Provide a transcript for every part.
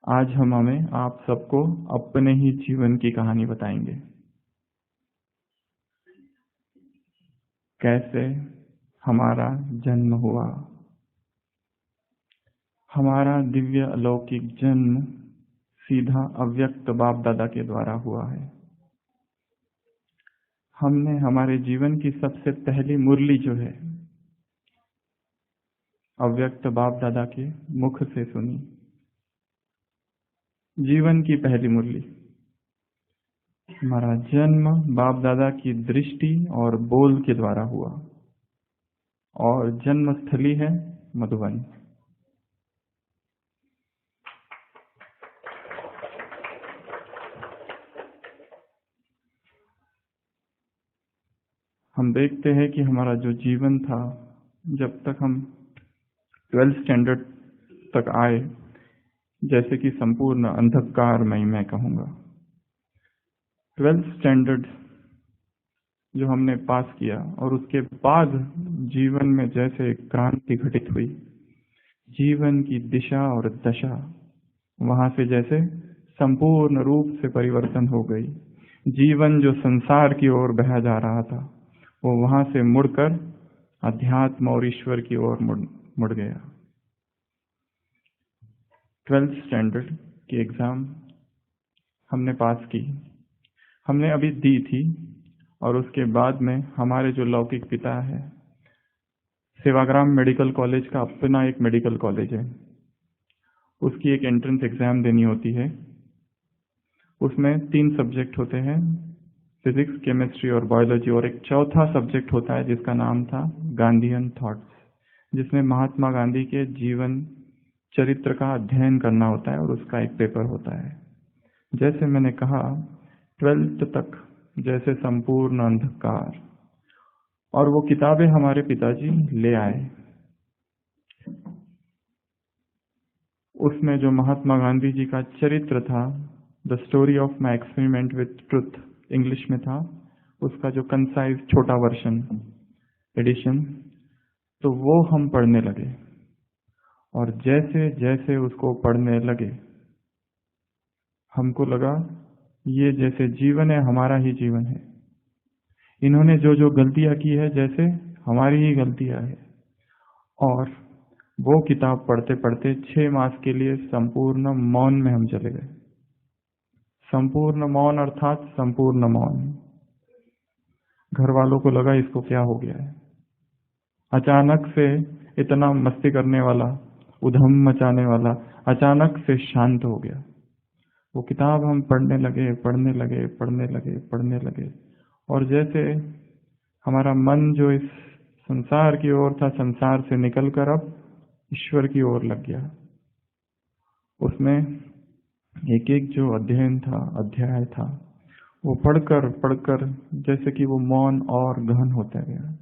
आज हम आप सबको अपने ही जीवन की कहानी बताएंगे। कैसे हमारा जन्म हुआ। हमारा दिव्य अलौकिक जन्म सीधा अव्यक्त बाप दादा के द्वारा हुआ है। हमने हमारे जीवन की सबसे पहली मुरली जो है अव्यक्त बाप दादा के मुख से सुनी। जीवन की पहली मुरली। हमारा जन्म बाप दादा की दृष्टि और बोल के द्वारा हुआ और जन्म स्थली है मधुबन। हम देखते हैं कि हमारा जो जीवन था, जब तक हम 12th स्टैंडर्ड तक आए, जैसे कि संपूर्ण अंधकारमय मैं कहूँगा। 12th स्टैंडर्ड जो हमने पास किया और उसके बाद जीवन में जैसे क्रांति घटित हुई, जीवन की दिशा और दशा वहां से जैसे संपूर्ण रूप से परिवर्तन हो गई। जीवन जो संसार की ओर बहा जा रहा था वो वहां से मुड़कर अध्यात्म और ईश्वर की ओर मुड़ गया। 12th स्टैंडर्ड की एग्जाम हमने पास की, हमने अभी दी थी, और उसके बाद में हमारे जो लौकिक पिता है, सेवाग्राम मेडिकल कॉलेज का अपना एक मेडिकल कॉलेज है, उसकी एक एंट्रेंस एग्जाम देनी होती है। उसमें 3 सब्जेक्ट होते हैं, फिजिक्स, केमिस्ट्री और बायोलॉजी, और एक चौथा सब्जेक्ट होता है जिसका नाम था गांधीयन थॉट्स, जिसमें महात्मा गांधी के जीवन चरित्र का अध्ययन करना होता है और उसका एक पेपर होता है। जैसे मैंने कहा, 12th तक जैसे संपूर्ण अंधकार, और वो किताबें हमारे पिताजी ले आए। उसमें जो महात्मा गांधी जी का चरित्र था, the story of my experiment with truth, English में था, उसका जो कंसाइज छोटा वर्जन एडिशन, तो वो हम पढ़ने लगे। और जैसे जैसे उसको पढ़ने लगे, हमको लगा ये जैसे जीवन है, हमारा ही जीवन है। इन्होंने जो जो गलतियां की है, जैसे हमारी ही गलतियां है। और वो किताब पढ़ते पढ़ते 6 मास के लिए संपूर्ण मौन में हम चले गए। संपूर्ण मौन अर्थात संपूर्ण मौन। घर वालों को लगा इसको क्या हो गया है, अचानक से इतना मस्ती करने वाला, उधम मचाने वाला अचानक से शांत हो गया। वो किताब हम पढ़ने लगे, पढ़ने लगे, पढ़ने लगे, पढ़ने लगे, और जैसे हमारा मन जो इस संसार की ओर था, संसार से निकलकर अब ईश्वर की ओर लग गया। उसमें एक एक जो अध्याय था, वो पढ़कर पढ़कर जैसे कि वो मौन और गहन होता गया।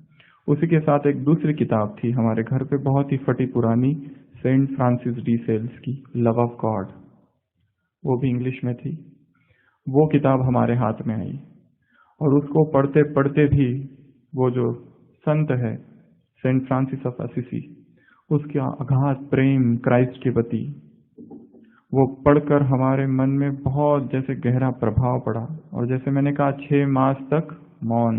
उसी के साथ एक दूसरी किताब थी हमारे घर पे, बहुत ही फटी पुरानी, सेंट फ्रांसिस डी सेल्स की लव ऑफ गॉड, वो भी इंग्लिश में थी। वो किताब हमारे हाथ में आई, और उसको पढ़ते पढ़ते भी वो जो संत है सेंट फ्रांसिस ऑफ असिसी, उसका अगाध प्रेम क्राइस्ट के प्रति, वो पढ़कर हमारे मन में बहुत जैसे गहरा प्रभाव पड़ा। और जैसे मैंने कहा, 6 मास तक मौन,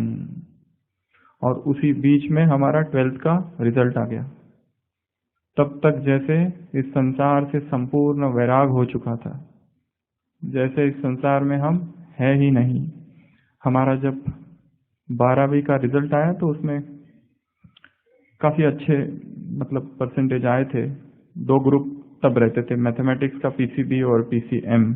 और उसी बीच में हमारा 12th का रिजल्ट आ गया। तब तक जैसे इस संसार से संपूर्ण वैराग हो चुका था, जैसे इस संसार में हम है ही नहीं। हमारा जब 12वीं का रिजल्ट आया तो उसमें काफी अच्छे परसेंटेज आए थे। 2 ग्रुप तब रहते थे, मैथमेटिक्स का पीसीबी और पीसीएम।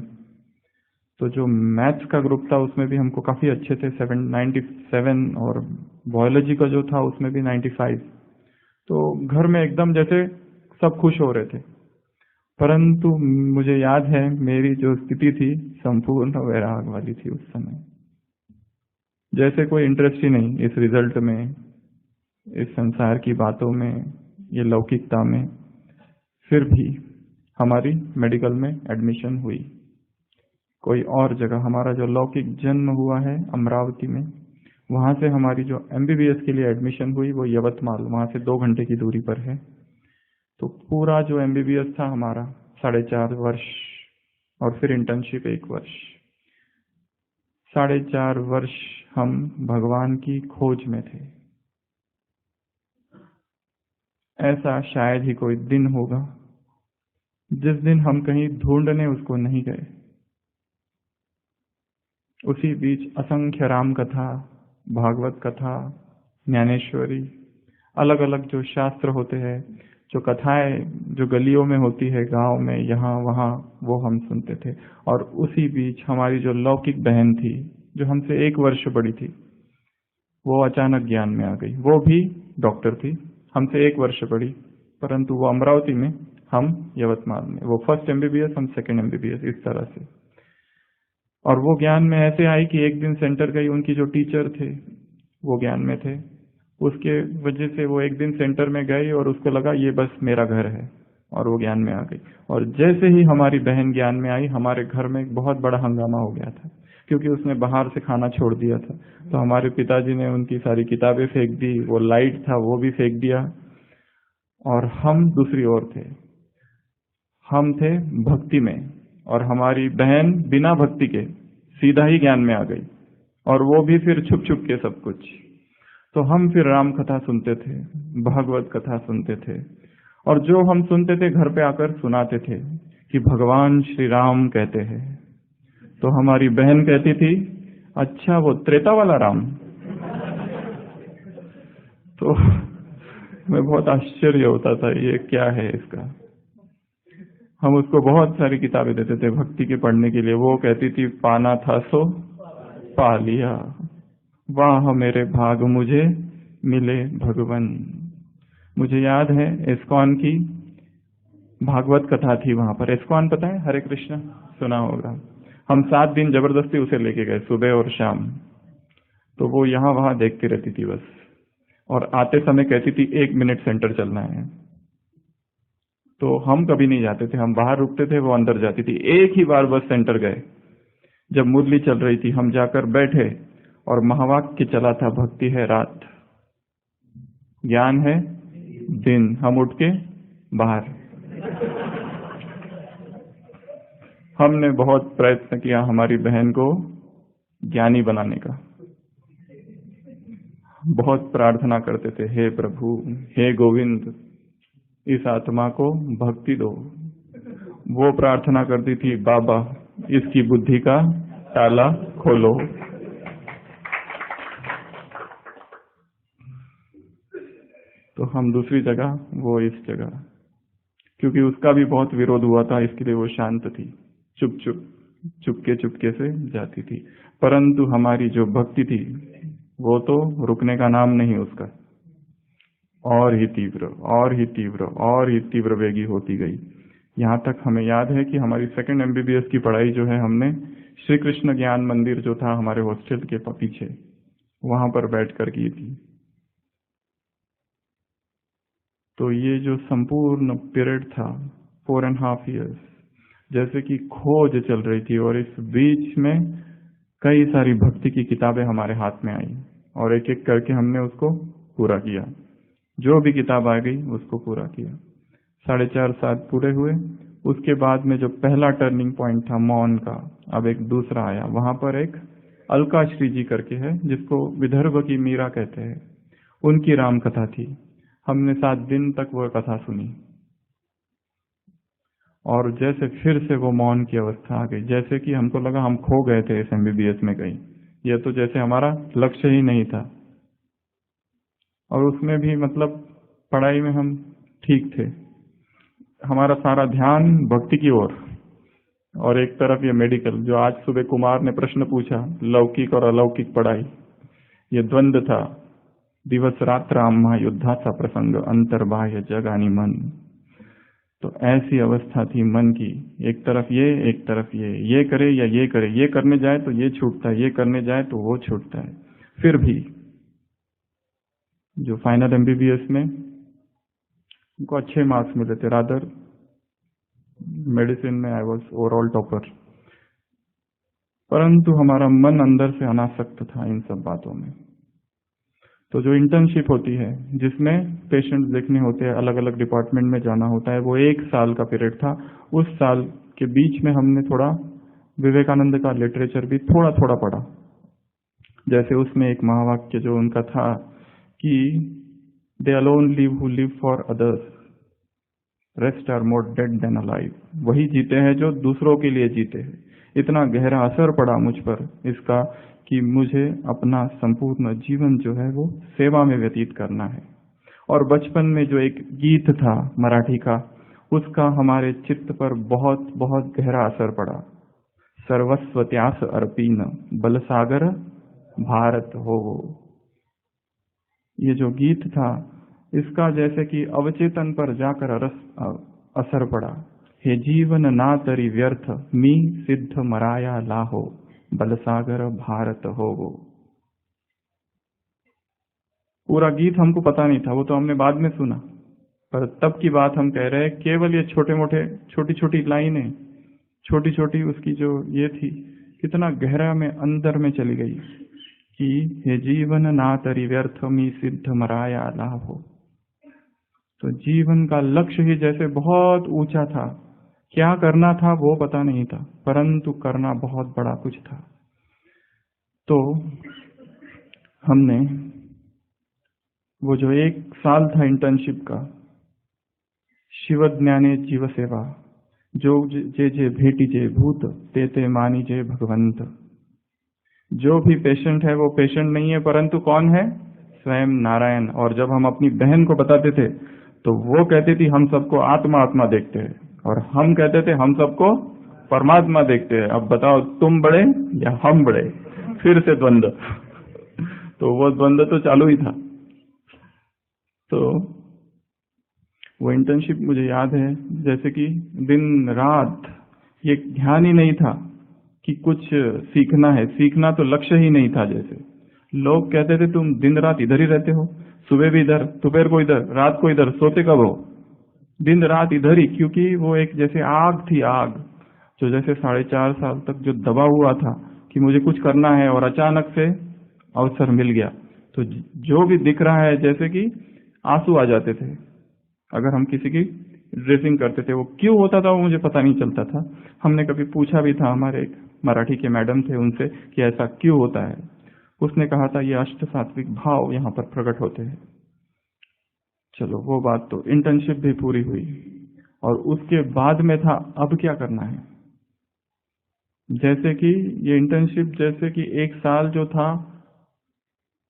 तो जो मैथ्स का ग्रुप था उसमें भी हमको काफी अच्छे थे, 97, और बायोलॉजी का जो था उसमें भी 95। तो घर में एकदम जैसे सब खुश हो रहे थे। परंतु मुझे याद है मेरी जो स्थिति थी संपूर्ण वैराग वाली थी उस समय। जैसे कोई इंटरेस्ट ही नहीं इस रिजल्ट में, इस संसार की बातों में, ये लौकिकता में। फिर भी हमारी मेडिकल में एडमिशन हुई। कोई और जगह हमारा जो लौकिक जन्म हुआ है अमरावती में, वहां से हमारी जो एमबीबीएस के लिए एडमिशन हुई वो यवतमाल, वहां से 2 घंटे की दूरी पर है। तो पूरा जो एमबीबीएस था हमारा 4.5 वर्ष और फिर इंटर्नशिप 1 वर्ष। 4.5 वर्ष हम भगवान की खोज में थे। ऐसा शायद ही कोई दिन होगा जिस दिन हम कहीं ढूंढने उसको नहीं गए। उसी बीच असंख्य राम कथा, भागवत कथा, ज्ञानेश्वरी, अलग अलग जो शास्त्र होते हैं, जो कथाएं जो गलियों में होती है, गांव में, यहाँ वहाँ, वो हम सुनते थे। और उसी बीच हमारी जो लौकिक बहन थी, जो हमसे 1 वर्ष बड़ी थी, वो अचानक ज्ञान में आ गई। वो भी डॉक्टर थी, हमसे 1 वर्ष बड़ी, परंतु वो अमरावती में, हम यवतमाल में। वो फर्स्ट MBBS, हम सेकंड MBBS, इस तरह से। और वो ज्ञान में ऐसे आई कि एक दिन सेंटर गई, उनकी जो टीचर थे वो ज्ञान में थे, उसके वजह से वो एक दिन सेंटर में गई और उसको लगा ये बस मेरा घर है, और वो ज्ञान में आ गई। और जैसे ही हमारी बहन ज्ञान में आई, हमारे घर में एक बहुत बड़ा हंगामा हो गया था, क्योंकि उसने बाहर से खाना छोड़ दिया था। तो हमारे पिताजी ने उनकी सारी किताबें फेंक दी, वो लाइट था वो भी फेंक दिया, और हम दूसरी ओर थे। हम थे भक्ति में, और हमारी बहन बिना भक्ति के सीधा ही ज्ञान में आ गई, और वो भी फिर छुप छुप के सब कुछ। तो हम फिर राम कथा सुनते थे, भागवत कथा सुनते थे, और जो हम सुनते थे घर पे आकर सुनाते थे कि भगवान श्री राम कहते हैं। तो हमारी बहन कहती थी, अच्छा वो त्रेता वाला राम। तो मैं बहुत आश्चर्य होता था, ये क्या है इसका। हम उसको बहुत सारी किताबें देते थे भक्ति के पढ़ने के लिए। वो कहती थी, पाना था सो पा लिया, वाह मेरे भाग मुझे मिले भगवन। मुझे याद है इस्कॉन की भागवत कथा थी वहां पर। इस्कॉन पता है, हरे कृष्ण सुना होगा। हम 7 दिन जबरदस्ती उसे लेके गए, सुबह और शाम। तो वो यहाँ वहां देखती रहती थी बस, और आते समय कहती थी 1 मिनट सेंटर चलना है। तो हम कभी नहीं जाते थे, हम बाहर रुकते थे, वो अंदर जाती थी। एक ही बार बस सेंटर गए, जब मुरली चल रही थी, हम जाकर बैठे और महावाक्य चला था, भक्ति है रात, ज्ञान है दिन। हम उठ के बाहर। हमने बहुत प्रयत्न किया हमारी बहन को ज्ञानी बनाने का। बहुत प्रार्थना करते थे, हे प्रभु, हे गोविंद, इस आत्मा को भक्ति दो। वो प्रार्थना करती थी, बाबा इसकी बुद्धि का ताला खोलो। तो हम दूसरी जगह, वो इस जगह, क्योंकि उसका भी बहुत विरोध हुआ था, इसके लिए वो शांत थी, चुपके से जाती थी। परंतु हमारी जो भक्ति थी वो तो रुकने का नाम नहीं उसका, और ही तीव्र, और ही तीव्र, और ही तीव्र वेगी होती गई। यहाँ तक हमें याद है कि हमारी सेकंड MBBS की पढ़ाई जो है, हमने श्री कृष्ण ज्ञान मंदिर जो था हमारे हॉस्टल के पीछे, वहां पर बैठकर की थी। तो ये जो संपूर्ण पीरियड था 4.5 years, जैसे कि खोज चल रही थी, और इस बीच में कई सारी भक्ति की किताबें हमारे हाथ में आई, और एक एक करके हमने उसको पूरा किया। जो भी किताब आ गई उसको पूरा किया। 4.5 साल पूरे हुए। उसके बाद में जो पहला टर्निंग पॉइंट था मौन का, अब एक दूसरा आया। वहां पर एक अलका श्री जी करके है, जिसको विदर्भ की मीरा कहते हैं, उनकी राम कथा थी। हमने 7 दिन तक वह कथा सुनी, और जैसे फिर से वो मौन की अवस्था आ गई, जैसे कि हमको लगा हम खो गए थे इस MBBS में कहीं। यह तो जैसे हमारा लक्ष्य ही नहीं था, और उसमें भी मतलब पढ़ाई में हम ठीक थे, हमारा सारा ध्यान भक्ति की ओर, और एक तरफ ये मेडिकल। जो आज सुबह कुमार ने प्रश्न पूछा, लौकिक और अलौकिक पढ़ाई, ये द्वंद्व था। दिवस रात्र आम्हा युद्धाचा प्रसंग, अंतर्बाह्य जगानी मन। तो ऐसी अवस्था थी मन की, एक तरफ ये, एक तरफ ये करे या ये करे, ये करने जाए तो ये छूटता है, ये करने जाए तो वो छूटता है। फिर भी जो फाइनल MBBS में उनको अच्छे मार्क्स मिले थे, रादर मेडिसिन में आई वॉज ओवरऑल टॉपर, परंतु हमारा मन अंदर से अनासक्त था इन सब बातों में। तो जो इंटर्नशिप होती है, जिसमें पेशेंट्स देखने होते हैं, अलग अलग डिपार्टमेंट में जाना होता है, वो 1 साल का पीरियड था। उस साल के बीच में हमने थोड़ा विवेकानंद का लिटरेचर भी थोड़ा थोड़ा पढ़ा। जैसे उसमें एक महावाक्य जो उनका था कि they alone live who live for others, rest are more dead than alive. वही जीते हैं जो दूसरों के लिए जीते हैं। इतना गहरा असर पड़ा मुझ पर इसका कि मुझे अपना संपूर्ण जीवन जो है वो सेवा में व्यतीत करना है। और बचपन में जो एक गीत था मराठी का, उसका हमारे चित्त पर बहुत बहुत गहरा असर पड़ा। सर्वस्व त्यास अर्पीन बलसागर भारत हो। ये जो गीत था इसका जैसे कि अवचेतन पर जाकर असर पड़ा। हे जीवन ना तरी व्यर्थ, मी सिद्ध मराया लाहो, बलसागर भारत हो। पूरा गीत हमको पता नहीं था, वो तो हमने बाद में सुना, पर तब की बात हम कह रहे हैं। केवल ये छोटे मोटे छोटी छोटी लाइनें, छोटी छोटी उसकी जो ये थी, कितना गहरा में अंदर में चली गई कि हे जीवन ना तरी व्यर्थ, मी सिद्ध मराया लाहो। तो जीवन का लक्ष्य ही जैसे बहुत ऊंचा था, क्या करना था वो पता नहीं था, परंतु करना बहुत बड़ा कुछ था। तो हमने वो जो 1 साल था इंटर्नशिप का, शिवज्ञाने जीव सेवा, जो जे जे भेटी जे भूत, ते ते मानी जे भगवंत। जो भी पेशेंट है वो पेशेंट नहीं है, परंतु कौन है? स्वयं नारायण। और जब हम अपनी बहन को बताते थे तो वो कहती थी हम सबको आत्मा आत्मा देखते हैं, और हम कहते थे हम सबको परमात्मा देखते हैं। अब बताओ तुम बड़े या हम बड़े? फिर से द्वंद्व। तो वो द्वंद्व तो चालू ही था। तो वो इंटर्नशिप मुझे याद है जैसे कि दिन रात ये ध्यान ही नहीं था कि कुछ सीखना है। सीखना तो लक्ष्य ही नहीं था। जैसे लोग कहते थे तुम दिन रात इधर ही रहते हो, सुबह भी इधर, दोपहर को इधर, रात को इधर, सोते कब हो? दिन रात इधर ही। क्योंकि वो एक जैसे आग थी, आग जो जैसे 4.5 साल तक जो दबा हुआ था कि मुझे कुछ करना है, और अचानक से अवसर मिल गया। तो जो भी दिख रहा है जैसे कि आंसू आ जाते थे अगर हम किसी की ड्रेसिंग करते थे। वो क्यों होता था वो मुझे पता नहीं चलता था। हमने कभी पूछा भी था, हमारे एक मराठी के मैडम थे उनसे कि ऐसा क्यों होता है। उसने कहा था ये अष्ट सात्विक भाव यहाँ पर प्रकट होते हैं। चलो वो बात तो, इंटर्नशिप भी पूरी हुई और उसके बाद में था अब क्या करना है। जैसे कि ये इंटर्नशिप जैसे कि 1 साल जो था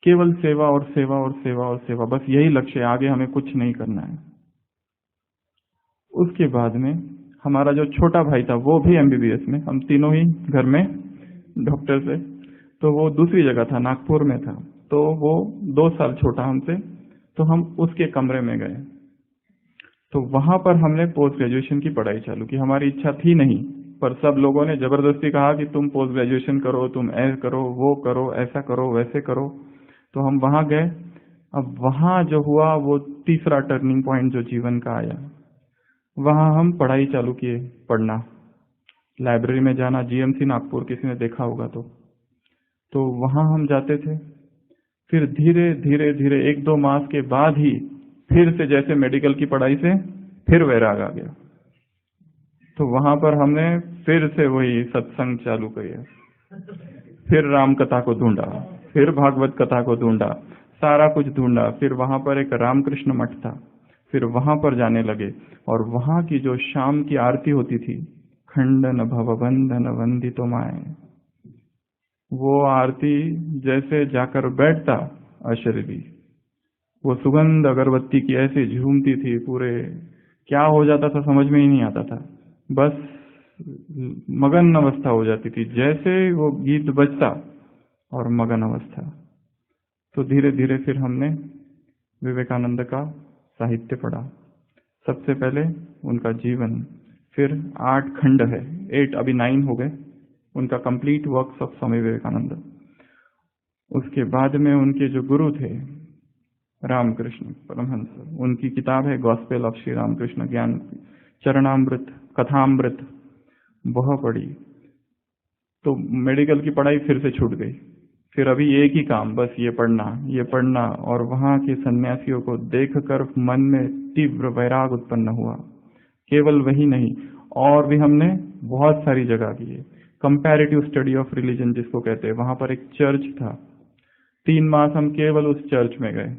केवल सेवा और सेवा और सेवा और सेवा, बस यही लक्ष्य है, आगे हमें कुछ नहीं करना है। उसके बाद में हमारा जो छोटा भाई था वो भी एमबीबीएस में, हम तीनों ही घर में डॉक्टर से, तो वो दूसरी जगह था, नागपुर में था। तो वो 2 साल छोटा हमसे, तो हम उसके कमरे में गए। तो वहां पर हमने पोस्ट ग्रेजुएशन की पढ़ाई चालू की। हमारी इच्छा थी नहीं, पर सब लोगों ने जबरदस्ती कहा कि तुम पोस्ट ग्रेजुएशन करो, तुम ऐसा करो, वो करो, ऐसा करो, वैसे करो। तो हम वहां गए। अब वहां जो हुआ वो तीसरा टर्निंग पॉइंट जो जीवन का आया। वहां हम पढ़ाई चालू किए, पढ़ना, लाइब्रेरी में जाना, जीएमसी नागपुर, किसी ने देखा होगा तो वहां हम जाते थे। फिर धीरे धीरे धीरे 1-2 मास के बाद ही फिर से जैसे मेडिकल की पढ़ाई से फिर वैराग आ गया। तो वहां पर हमने फिर से वही सत्संग चालू किया, फिर राम कथा को ढूंढा, फिर भागवत कथा को ढूंढा, सारा कुछ ढूंढा। फिर वहां पर एक रामकृष्ण मठ था, फिर वहां पर जाने लगे। और वहां की जो शाम की आरती होती थी, खंडन भवबंधन वंदितो माए, वो आरती जैसे जाकर बैठता अशरीरी, वो सुगंध अगरबत्ती की ऐसे झूमती थी, पूरे क्या हो जाता था समझ में ही नहीं आता था। बस मगन अवस्था हो जाती थी, जैसे वो गीत बजता और मगन अवस्था। तो धीरे धीरे फिर हमने विवेकानंद का साहित्य पढ़ा। सबसे पहले उनका जीवन, फिर 8 खंड है, 8 अभी 9 हो गए, उनका complete works of Swami Vivekananda. उसके बाद में उनके जो गुरु थे रामकृष्ण परमहंस, उनकी किताब है गॉस्पेल ऑफ श्री रामकृष्ण, ज्ञान चरणामृत, कथामृत, वह पढ़ी। तो मेडिकल की पढ़ाई फिर से छूट गई। फिर अभी एक ही काम, बस ये पढ़ना। और वहां के सन्यासियों को देखकर मन में तीव्र वैराग उत्पन्न हुआ। केवल वही नहीं, और भी हमने बहुत सारी जगह की है। कंपैरेटिव स्टडी ऑफ रिलीजन जिसको कहते हैं, वहां पर एक चर्च था। 3 मास हम केवल उस चर्च में गए,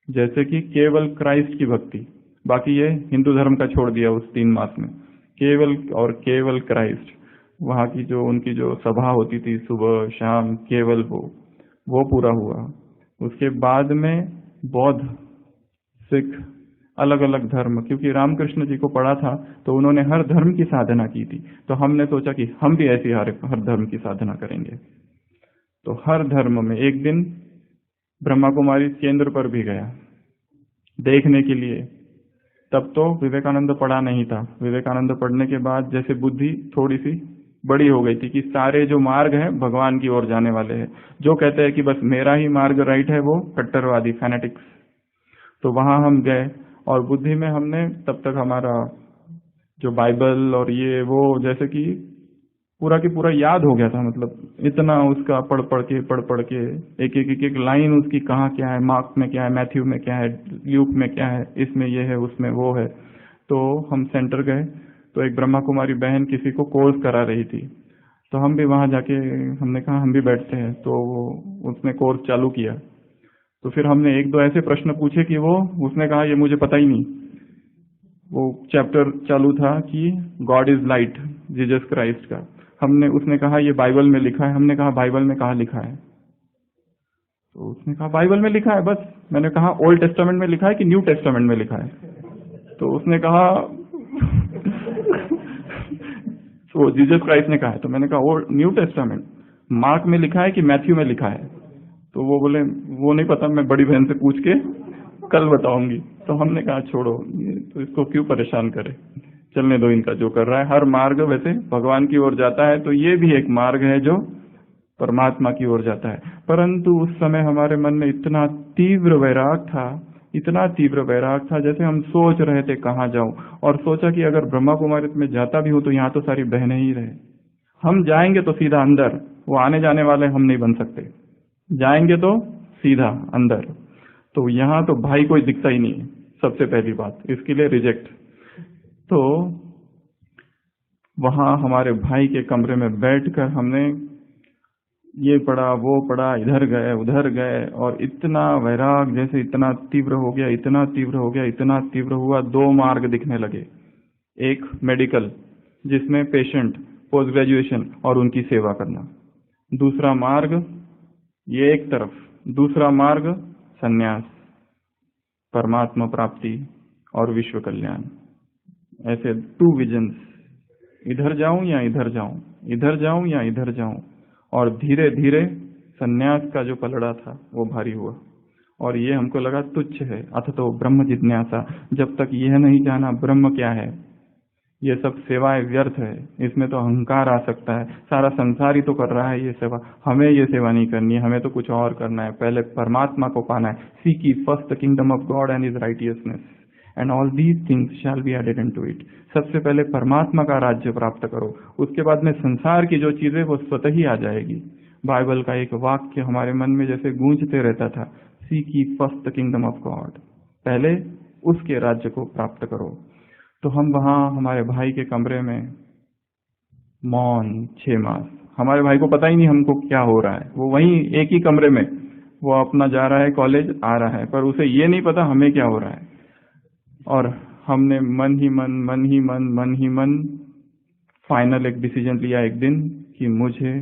जैसे कि केवल क्राइस्ट की भक्ति, बाकी ये हिंदू धर्म का छोड़ दिया उस 3 मास में, केवल और केवल क्राइस्ट। वहां की जो उनकी जो सभा होती थी सुबह शाम, केवल वो पूरा हुआ। उसके बाद में बौद्ध, सिख, अलग अलग धर्म, क्योंकि रामकृष्ण जी को पढ़ा था तो उन्होंने हर धर्म की साधना की थी, तो हमने सोचा कि हम भी ऐसी हर धर्म की साधना करेंगे। तो हर धर्म में एक दिन ब्रह्मा कुमारी केंद्र पर भी गया देखने के लिए। तब तो विवेकानंद पढ़ा नहीं था। विवेकानंद पढ़ने के बाद जैसे बुद्धि थोड़ी सी बड़ी हो गई थी कि सारे जो मार्ग हैं भगवान की ओर जाने वाले हैं। जो कहते हैं कि बस मेरा ही मार्ग राइट है वो कट्टरवादी फैनेटिक्स। तो वहां हम गए और बुद्धि में हमने तब तक हमारा जो बाइबल और ये वो जैसे कि पूरा की पूरा याद हो गया था। मतलब इतना उसका पढ़ पढ़ के एक लाइन उसकी कहाँ क्या है, मार्क में क्या है, मैथ्यू में क्या है, ल्यूक में क्या है, इसमें ये है उसमें वो है। तो हम सेंटर गए तो एक ब्रह्मा कुमारी बहन किसी को कोर्स करा रही थी, तो हम भी वहां जाके हमने कहा हम भी बैठते हैं। तो उसने कोर्स चालू किया। तो फिर हमने 1-2 ऐसे प्रश्न पूछे कि उसने कहा ये मुझे पता ही नहीं। वो चैप्टर चालू था कि God is light, Jesus Christ का। उसने कहा ये बाइबल में लिखा है। हमने कहा बाइबल में कहाँ लिखा है? तो उसने कहा बाइबल में लिखा है बस। मैंने कहा ओल्ड टेस्टामेंट में लिखा है कि न्यू टेस्टामेंट में लिखा है? तो उसने कहा तो जीसस क्राइस्ट ने कहा है। तो मैंने कहा न्यू टेस्टामेंट, मार्क में लिखा है कि मैथ्यू में लिखा है? तो वो बोले वो नहीं पता, मैं बड़ी बहन से पूछ के कल बताऊंगी। तो हमने कहा छोड़ो, तो इसको क्यों परेशान करे, चलने दो इनका जो कर रहा है। हर मार्ग वैसे भगवान की ओर जाता है, तो ये भी एक मार्ग है जो परमात्मा की ओर जाता है। परंतु उस समय हमारे मन में इतना तीव्र वैराग था, इतना तीव्र वैराग था, जैसे हम सोच रहे थे कहाँ जाऊं। और सोचा कि अगर ब्रह्मा कुमारी में जाता भी हूं तो यहाँ तो सारी बहनें ही रहे। हम जाएंगे तो सीधा अंदर, वो आने जाने वाले हम नहीं बन सकते। जाएंगे तो सीधा अंदर, तो यहाँ तो भाई कोई दिखता ही नहीं है, सबसे पहली बात, इसके लिए रिजेक्ट। तो वहां हमारे भाई के कमरे में बैठकर हमने ये पढ़ा वो पढ़ा, इधर गए उधर गए, और इतना वैराग जैसे इतना तीव्र हो गया, इतना तीव्र हो गया, इतना तीव्र हुआ। 2 मार्ग दिखने लगे। एक मेडिकल जिसमें पेशेंट, पोस्ट ग्रेजुएशन और उनकी सेवा करना। दूसरा मार्ग ये एक तरफ, दूसरा मार्ग संन्यास, परमात्मा प्राप्ति और विश्व कल्याण। ऐसे 2 विजन्स, इधर जाऊं या इधर जाऊं, इधर जाऊं या इधर जाऊं। और धीरे धीरे संन्यास का जो पलड़ा था वो भारी हुआ, और ये हमको लगा तुच्छ है। अथतो ब्रह्म जिज्ञासा, जब तक यह नहीं जाना ब्रह्म क्या है, ये सब सेवाएं व्यर्थ है, इसमें तो अहंकार आ सकता है। सारा संसार ही तो कर रहा है ये सेवा, हमें ये सेवा नहीं करनी है, हमें तो कुछ और करना है, पहले परमात्मा को पाना है। Seek ye first the kingdom of God and his righteousness and all these things shall be added unto it। सबसे पहले परमात्मा का राज्य प्राप्त करो, उसके बाद में संसार की जो चीजें वो स्वतः ही आ जाएगी। बाइबल का एक वाक्य हमारे मन में जैसे गूंजते रहता था, seek ye first the kingdom of God, पहले उसके राज्य को प्राप्त करो। तो हम वहां हमारे भाई के कमरे में मौन 6 मास, हमारे भाई को पता ही नहीं हमको क्या हो रहा है। वो वहीं एक ही कमरे में, वो अपना जा रहा है कॉलेज, आ रहा है, पर उसे ये नहीं पता हमें क्या हो रहा है। और हमने मन ही मन फाइनल एक डिसीजन लिया एक दिन कि मुझे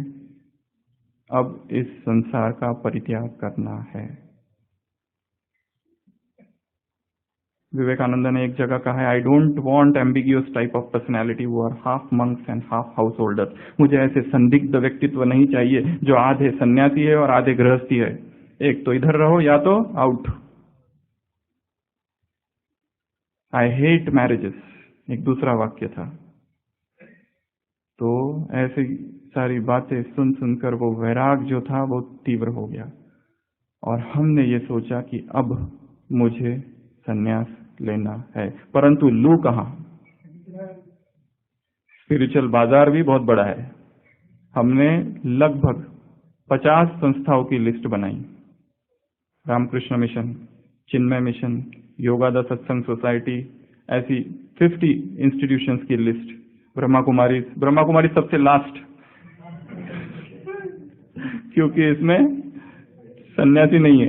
अब इस संसार का परित्याग करना है। विवेकानंद ने एक जगह कहा है, I don't want ambiguous type of personality who are half monks and half householder. मुझे ऐसे संदिग्ध व्यक्तित्व नहीं चाहिए जो आधे सन्यासी है और आधे गृहस्थी है। एक तो इधर रहो या तो आउट। आई हेट मैरिजेस, एक दूसरा वाक्य था। तो ऐसी सारी बातें सुन सुनकर वो वैराग जो था वो तीव्र हो गया, और हमने ये सोचा कि अब मुझे संन्यास लेना है। परंतु लू कहां? स्पिरिचुअल बाजार भी बहुत बड़ा है। हमने लगभग 50 संस्थाओं की लिस्ट बनाई, रामकृष्ण मिशन, चिन्मय मिशन, योगादा सत्संग सोसाइटी, ऐसी 50 इंस्टीट्यूशंस की लिस्ट ब्रह्मा कुमारी सबसे लास्ट, क्योंकि इसमें सन्यासी नहीं है,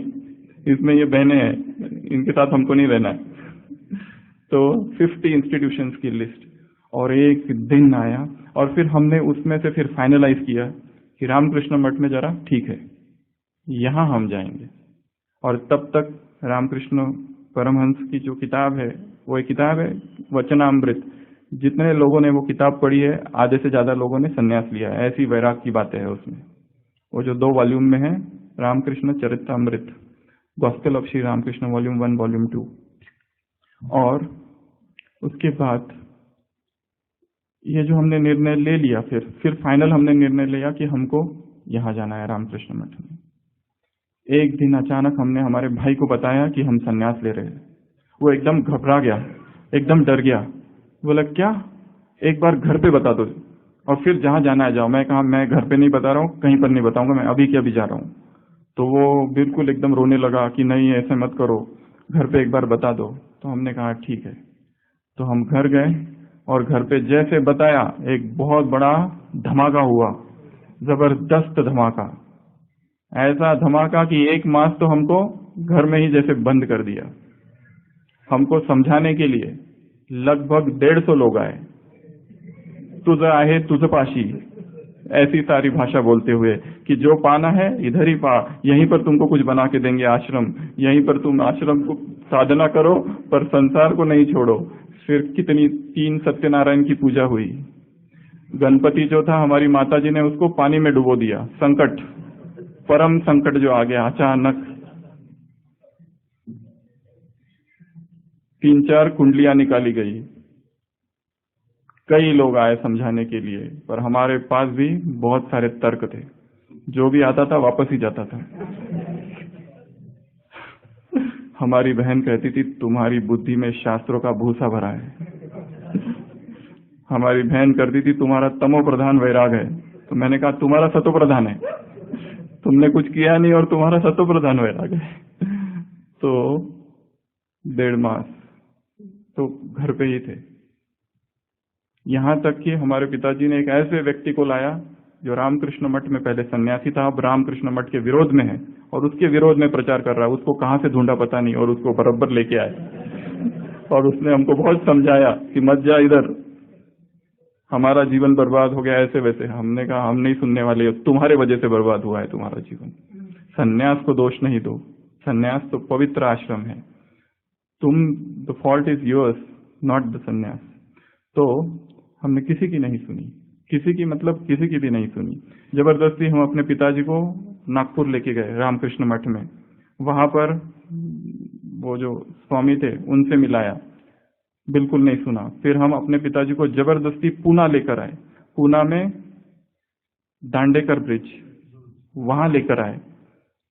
इसमें ये बहनें हैं, इनके साथ हमको नहीं रहना है। तो 50 इंस्टीट्यूशंस की लिस्ट, और एक दिन आया और फिर हमने उसमें से फिर फाइनलाइज किया कि रामकृष्ण मठ में जरा ठीक है, यहां हम जाएंगे। और तब तक रामकृष्ण परमहंस की जो किताब है, वो एक किताब है वचनामृत, जितने लोगों ने वो किताब पढ़ी है आधे से ज्यादा लोगों ने संन्यास लिया है, ऐसी वैराग की बातें है उसमें। वो जो 2 वॉल्यूम में है, Ramakrishna Charitamrita, gospel of Shri Ramakrishna volume 1 volume 2। और उसके बाद ये जो हमने निर्णय ले लिया, फिर फाइनल हमने निर्णय लिया कि हमको यहां जाना है रामकृष्ण मठ में। एक दिन अचानक हमने हमारे भाई को बताया कि हम संन्यास ले रहे हैं। वो एकदम घबरा गया, एकदम डर गया, बोला क्या, एक बार घर पे बता दो और फिर जहां जाना है जाओ। मैं कहा मैं घर पे नहीं बता रहा हूँ, कहीं पर नहीं बताऊंगा, मैं अभी के अभी जा रहा हूँ। तो वो बिल्कुल एकदम रोने लगा कि नहीं ऐसे मत करो, घर पे एक बार बता दो। तो हमने कहा ठीक है। तो हम घर गए और घर पे जैसे बताया, एक बहुत बड़ा धमाका हुआ, जबरदस्त धमाका, ऐसा धमाका कि 1 मास तो हमको घर में ही जैसे बंद कर दिया। हमको समझाने के लिए लगभग 150 लोग आए, तुझ आहे तुझ पाशी, ऐसी सारी भाषा बोलते हुए कि जो पाना है इधर ही पा, यहीं पर तुमको कुछ बना के देंगे आश्रम, यहीं पर तुम आश्रम को साधना करो पर संसार को नहीं छोड़ो। फिर कितनी 3 सत्यनारायण की पूजा हुई। गणपति जो था, हमारी माता जी ने उसको पानी में डुबो दिया। संकट, परम संकट जो आ गया अचानक। 3-4 कुंडलियां निकाली गई। कई लोग आए समझाने के लिए, पर हमारे पास भी बहुत सारे तर्क थे, जो भी आता था वापस ही जाता था। हमारी बहन कहती थी तुम्हारी बुद्धि में शास्त्रों का भूसा भरा है। हमारी बहन करती थी तुम्हारा तमो प्रधान वैराग है। तो मैंने कहा तुम्हारा सतो प्रधान है, तुमने कुछ किया नहीं और तुम्हारा सतो प्रधान वैराग है। तो 1.5 मास तो घर पे ही थे। यहां तक कि हमारे पिताजी ने एक ऐसे व्यक्ति को लाया जो रामकृष्ण मठ में पहले सन्यासी था, अब रामकृष्ण मठ के विरोध में है और उसके विरोध में प्रचार कर रहा है। उसको कहां से ढूंढा पता नहीं, और उसको बराबर लेके आए और उसने हमको बहुत समझाया कि मत जा इधर, हमारा जीवन बर्बाद हो गया ऐसे वैसे। हमने कहा हम नहीं सुनने वाले, तुम्हारे वजह से बर्बाद हुआ है तुम्हारा जीवन। सन्यास को दोष नहीं दो, सन्यास तो पवित्र आश्रम है, तुम, the fault is yours not the सन्यास। तो हमने किसी की नहीं सुनी, किसी की मतलब किसी की भी नहीं सुनी। जबरदस्ती हम अपने पिताजी को नागपुर लेके गए रामकृष्ण मठ में। वहां पर वो जो स्वामी थे उनसे मिलाया, बिल्कुल नहीं सुना। फिर हम अपने पिताजी को जबरदस्ती पूना लेकर आए। पूना में दांडेकर ब्रिज, वहां लेकर आए।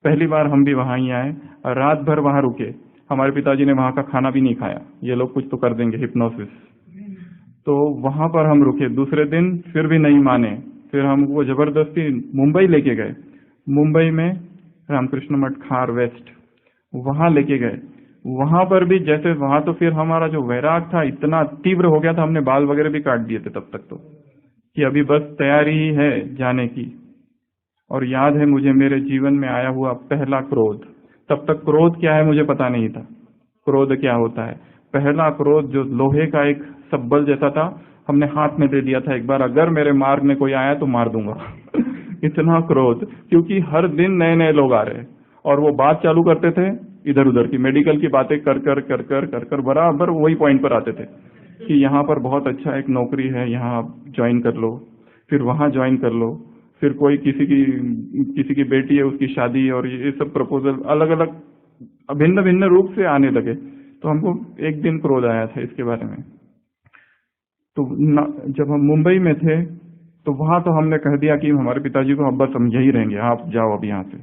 पहली बार हम भी वहां ही आए और रात भर वहां रुके। हमारे पिताजी ने वहां का खाना भी नहीं खाया, ये लोग कुछ तो कर देंगे हिप्नोसिस। तो वहां पर हम रुके। दूसरे दिन फिर भी नहीं माने, फिर हम वो जबरदस्ती मुंबई लेके गए। मुंबई में रामकृष्ण मठ खार वेस्ट, वहां लेके गए। वहां पर भी जैसे, वहां तो फिर हमारा जो वैराग था इतना तीव्र हो गया था, हमने बाल वगैरह भी काट दिए थे तब तक, तो कि अभी बस तैयारी ही है जाने की। और याद है मुझे मेरे जीवन में आया हुआ पहला क्रोध। तब तक क्रोध क्या है मुझे पता नहीं था, क्रोध क्या होता है। पहला क्रोध जो लोहे का एक सब्बल जैसा था, हमने हाथ में दे दिया था एक बार, अगर मेरे मार्ग में कोई आया तो मार दूंगा। इतना क्रोध, क्योंकि हर दिन नए नए लोग आ रहे और वो बात चालू करते थे इधर उधर की, मेडिकल की बातें कर कर कर कर कर कर बराबर वही पॉइंट पर आते थे कि यहाँ पर बहुत अच्छा एक नौकरी है, यहाँ आप ज्वाइन कर लो, फिर वहां ज्वाइन कर लो, फिर कोई किसी की बेटी है उसकी शादी, और ये सब प्रपोजल अलग अलग भिन्न भिन्न रूप से आने लगे। तो हमको एक दिन क्रोध आया था इसके बारे में। तो जब हम मुंबई में थे तो वहां तो हमने कह दिया कि हमारे पिताजी को अब बस हम यही रहेंगे, आप जाओ अब यहाँ से।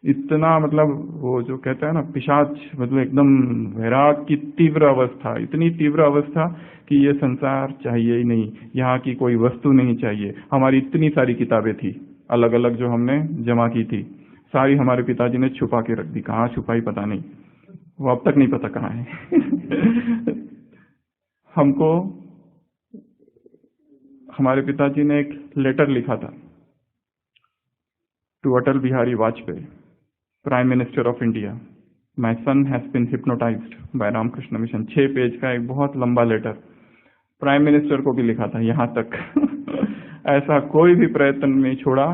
इतना मतलब वो जो कहता है ना पिशाच, मतलब एकदम वैराग की तीव्र अवस्था, इतनी तीव्र अवस्था कि ये संसार चाहिए ही नहीं, यहाँ की कोई वस्तु नहीं चाहिए। हमारी इतनी सारी किताबें थी अलग अलग जो हमने जमा की थी, सारी हमारे पिताजी ने छुपा के रख दी। कहाँ छुपाई पता नहीं, वो अब तक नहीं पता कहाँ है। हमको हमारे पिताजी ने एक लेटर लिखा था to Atal Bihari Vajpayee, prime minister of India. My son has been hypnotised by Ramakrishna mission. 6 page का एक बहुत लंबा लेटर प्राइम मिनिस्टर को भी लिखा था। यहाँ तक ऐसा कोई भी प्रयत्न नहीं छोड़ा,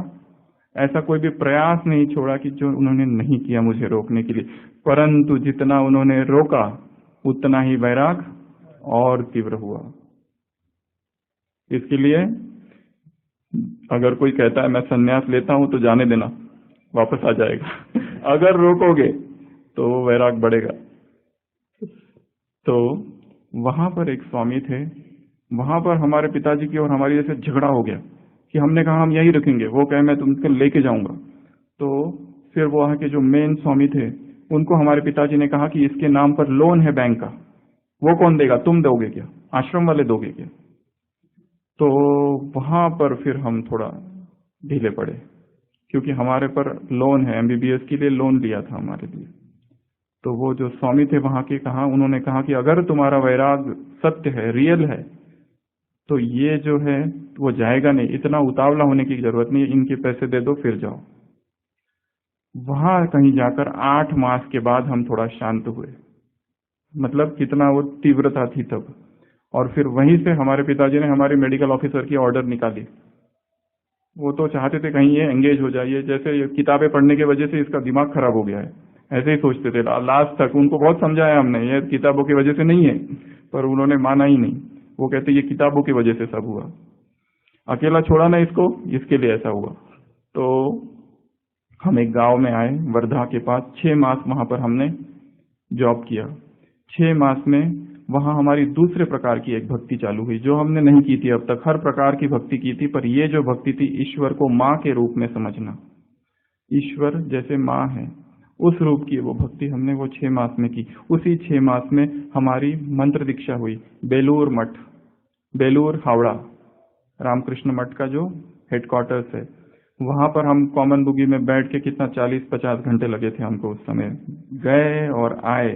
ऐसा कोई भी प्रयास नहीं छोड़ा कि जो उन्होंने नहीं किया मुझे रोकने के लिए। परंतु जितना उन्होंने रोका उतना ही वैराग और तीव्र हुआ। इसके लिए अगर कोई कहता है मैं संन्यास लेता हूं तो जाने देना, वापस आ जाएगा। अगर रोकोगे तो वैराग बढ़ेगा। तो वहां पर एक स्वामी थे, वहां पर हमारे पिताजी की और हमारी जैसे झगड़ा हो गया कि हमने कहा हम यही रखेंगे, वो कहे मैं तुमको लेके जाऊंगा। तो फिर वहां के जो मेन स्वामी थे उनको हमारे पिताजी ने कहा कि इसके नाम पर लोन है बैंक का, वो कौन देगा, तुम दोगे क्या, आश्रम वाले दोगे क्या। तो वहां पर फिर हम थोड़ा ढीले पड़े क्योंकि हमारे पर लोन है, एमबीबीएस के लिए लोन लिया था हमारे लिए। तो वो जो स्वामी थे वहां के उन्होंने कहा कि अगर तुम्हारा वैराग सत्य है, रियल है, तो ये जो है वो जाएगा नहीं, इतना उतावला होने की जरूरत नहीं, इनके पैसे दे दो फिर जाओ। वहां कहीं जाकर 8 मास के बाद हम थोड़ा शांत हुए, मतलब कितना वो तीव्रता थी तब। और फिर वहीं से हमारे पिताजी ने हमारे मेडिकल ऑफिसर की ऑर्डर निकाली। वो तो चाहते थे कहीं ये एंगेज हो जाए, जैसे ये किताबें पढ़ने की वजह से इसका दिमाग खराब हो गया है, ऐसे ही सोचते थे। लास्ट तक उनको बहुत समझाया हमने, ये किताबों की वजह से नहीं है, पर उन्होंने माना ही नहीं। वो कहते ये किताबों की वजह से सब हुआ, अकेला छोड़ा ना इसको, इसके लिए ऐसा हुआ। तो हम एक गांव में आए वर्धा के पास, 6 मास वहां पर हमने जॉब किया। 6 मास में वहां हमारी दूसरे प्रकार की एक भक्ति चालू हुई जो हमने नहीं की थी अब तक। हर प्रकार की भक्ति की थी, पर ये जो भक्ति थी ईश्वर को माँ के रूप में समझना, ईश्वर जैसे माँ है उस रूप की वो भक्ति हमने वो 6 मास में की। उसी 6 मास में हमारी मंत्र दीक्षा हुई। बेलूर मठ, बेलूर हावड़ा रामकृष्ण मठ का जो हेडक्वार्टर्स है, वहां पर हम कॉमन बुगी में बैठ के कितना 40-50 घंटे लगे थे हमको उस समय, गए और आए।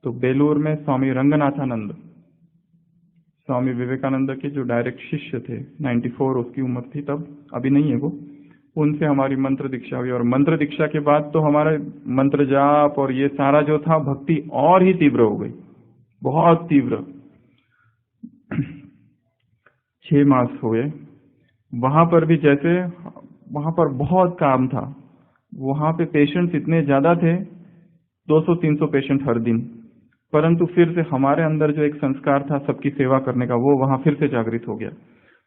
तो बेलूर में स्वामी रंगनाथानंद, स्वामी विवेकानंद के जो डायरेक्ट शिष्य थे, 94 उसकी उम्र थी तब, अभी नहीं है वो, उनसे हमारी मंत्र दीक्षा हुई। और मंत्र दीक्षा के बाद तो हमारा मंत्र जाप और ये सारा जो था भक्ति और ही तीव्र हो गई, बहुत तीव्र। 6 मास हुए वहां पर भी, जैसे वहां पर बहुत काम था, वहां पे पेशेंट्स इतने ज्यादा थे, 200-300 पेशेंट हर दिन। परंतु फिर से हमारे अंदर जो एक संस्कार था सबकी सेवा करने का, वो वहां फिर से जागृत हो गया।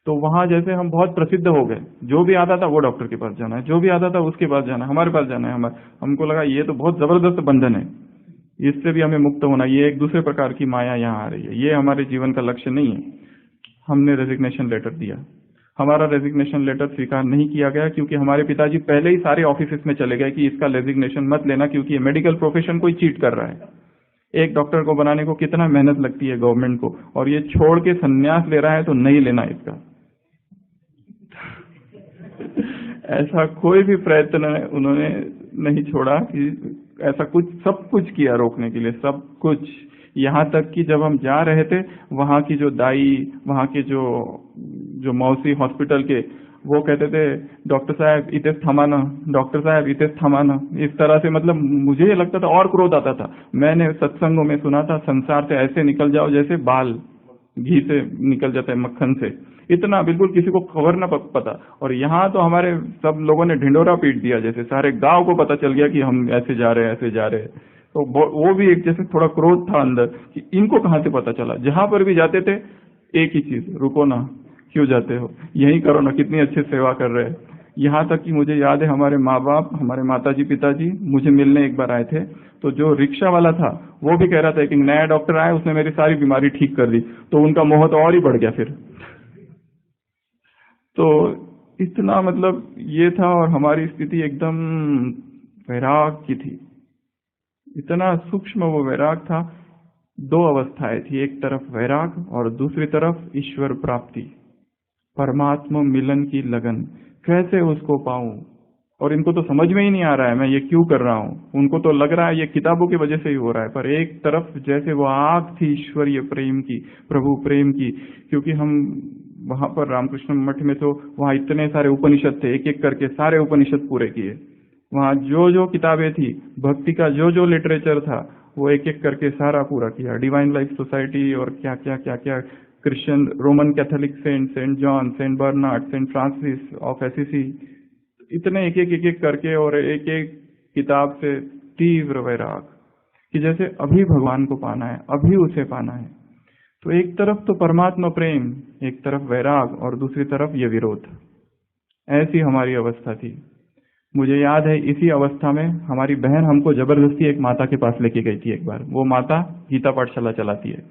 तो वहां जैसे हम बहुत प्रसिद्ध हो गए, जो भी आता था वो डॉक्टर के पास जाना है, जो भी आता था उसके पास जाना है, हमारे पास जाना है। हमको लगा ये तो बहुत जबरदस्त बंधन है, इससे भी हमें मुक्त होना, ये एक दूसरे प्रकार की माया यहाँ आ रही है, ये हमारे जीवन का लक्ष्य नहीं है। हमने रेजिग्नेशन लेटर दिया। हमारा रेजिग्नेशन लेटर स्वीकार नहीं किया गया क्योंकि हमारे पिताजी पहले ही सारे ऑफिस में चले गए कि इसका रेजिग्नेशन मत लेना, क्योंकि ये मेडिकल प्रोफेशन को ही चीट कर रहा है। एक डॉक्टर को बनाने को कितना मेहनत लगती है गवर्नमेंट को, और ये छोड़ के संन्यास ले रहा है तो नहीं लेना इसका। ऐसा कोई भी प्रयत्न उन्होंने नहीं छोड़ा कि ऐसा कुछ, सब कुछ किया रोकने के लिए, सब कुछ। यहाँ तक कि जब हम जा रहे थे, वहां की जो दाई, वहां के जो मौसी हॉस्पिटल के, वो कहते थे डॉक्टर साहब इतेश थमाना, डॉक्टर साहब इतेश थमाना, इस तरह से। मतलब मुझे ये लगता था और क्रोध आता था। मैंने सत्संगों में सुना था संसार से ऐसे निकल जाओ जैसे बाल घी से निकल जाता है, मक्खन से, इतना बिल्कुल किसी को खबर ना पता। और यहाँ तो हमारे सब लोगों ने ढिंडोरा पीट दिया, जैसे सारे गांव को पता चल गया कि हम ऐसे जा रहे हैं, ऐसे जा रहे हैं। तो वो भी एक जैसे थोड़ा क्रोध था अंदर कि इनको कहाँ से पता चला। जहां पर भी जाते थे एक ही चीज, रुको ना, क्यों जाते हो, यही करो ना, कितनी अच्छी सेवा कर रहे हैं। यहाँ तक कि मुझे याद है हमारे माँ बाप, हमारे माताजी पिताजी मुझे मिलने एक बार आए थे, तो जो रिक्शा वाला था वो भी कह रहा था कि नया डॉक्टर आया, उसने मेरी सारी बीमारी ठीक कर दी। तो उनका मोह तो और ही बढ़ गया फिर। तो इतना मतलब ये था, और हमारी स्थिति एकदम वैराग की थी, इतना सूक्ष्म वो वैराग था। 2 अवस्थाएं थी, एक तरफ वैराग और दूसरी तरफ ईश्वर प्राप्ति, परमात्मा मिलन की लगन, कैसे उसको पाऊं। और इनको तो समझ में ही नहीं आ रहा है मैं ये क्यों कर रहा हूं, उनको तो लग रहा है ये किताबों की वजह से ही हो रहा है। पर एक तरफ जैसे वो आग थी ईश्वरीय प्रेम की, प्रभु प्रेम की, क्योंकि हम वहां पर रामकृष्ण मठ में तो वहां इतने सारे उपनिषद थे, एक एक करके सारे उपनिषद पूरे किए। वहां जो जो किताबें थी, भक्ति का जो जो लिटरेचर था, वो एक एक करके सारा पूरा किया। डिवाइन लाइफ सोसाइटी और क्या क्या क्या क्या, Christian, Roman Catholic saint, saint John, saint Bernard, saint Francis of Assisi, इतने एक एक करके, और एक एक किताब से तीव्र वैराग कि जैसे अभी भगवान को पाना है, अभी उसे पाना है। तो एक तरफ तो परमात्मा प्रेम, एक तरफ वैराग, और दूसरी तरफ ये विरोध। ऐसी हमारी अवस्था थी। मुझे याद है इसी अवस्था में हमारी बहन हमको जबरदस्ती एक माता के पास लेके गई थी एक बार। वो माता गीता पाठशाला चलाती है,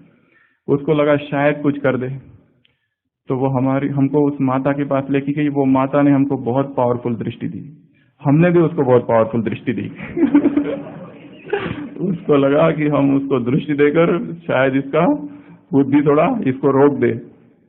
उसको लगा शायद कुछ कर दे, तो वो हमको उस माता के पास लेके गई। वो माता ने हमको बहुत पावरफुल दृष्टि दी, हमने भी उसको बहुत पावरफुल दृष्टि दी। उसको लगा कि हम उसको दृष्टि देकर शायद इसका बुद्धि थोड़ा इसको रोक दे।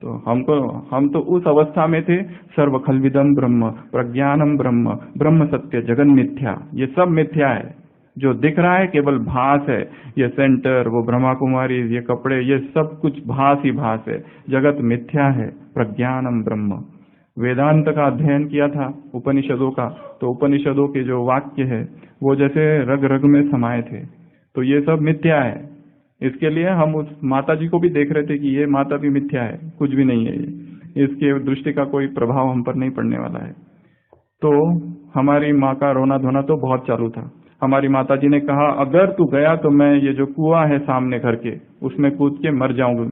तो हम तो उस अवस्था में थे, सर्व खलविदम ब्रह्म, प्रज्ञानम ब्रह्म, ब्रह्म सत्य जगन मिथ्या, ये सब मिथ्या है। जो दिख रहा है केवल भास है। ये सेंटर, वो ब्रह्मा कुमारी, ये कपड़े, ये सब कुछ भास ही भास है। जगत मिथ्या है, प्रज्ञानम ब्रह्म। वेदांत का अध्ययन किया था, उपनिषदों का, तो उपनिषदों के जो वाक्य है वो जैसे रग रग में समाये थे। तो ये सब मिथ्या है। इसके लिए हम उस माता जी को भी देख रहे थे कि ये माता भी मिथ्या है, कुछ भी नहीं है ये, इसके दृष्टि का कोई प्रभाव हम पर नहीं पड़ने वाला है। तो हमारी माँ का रोना धोना तो बहुत चालू था। हमारी माता जी ने कहा, अगर तू गया तो मैं ये जो कुआं है सामने घर के, उसमें कूद के मर जाऊंगी।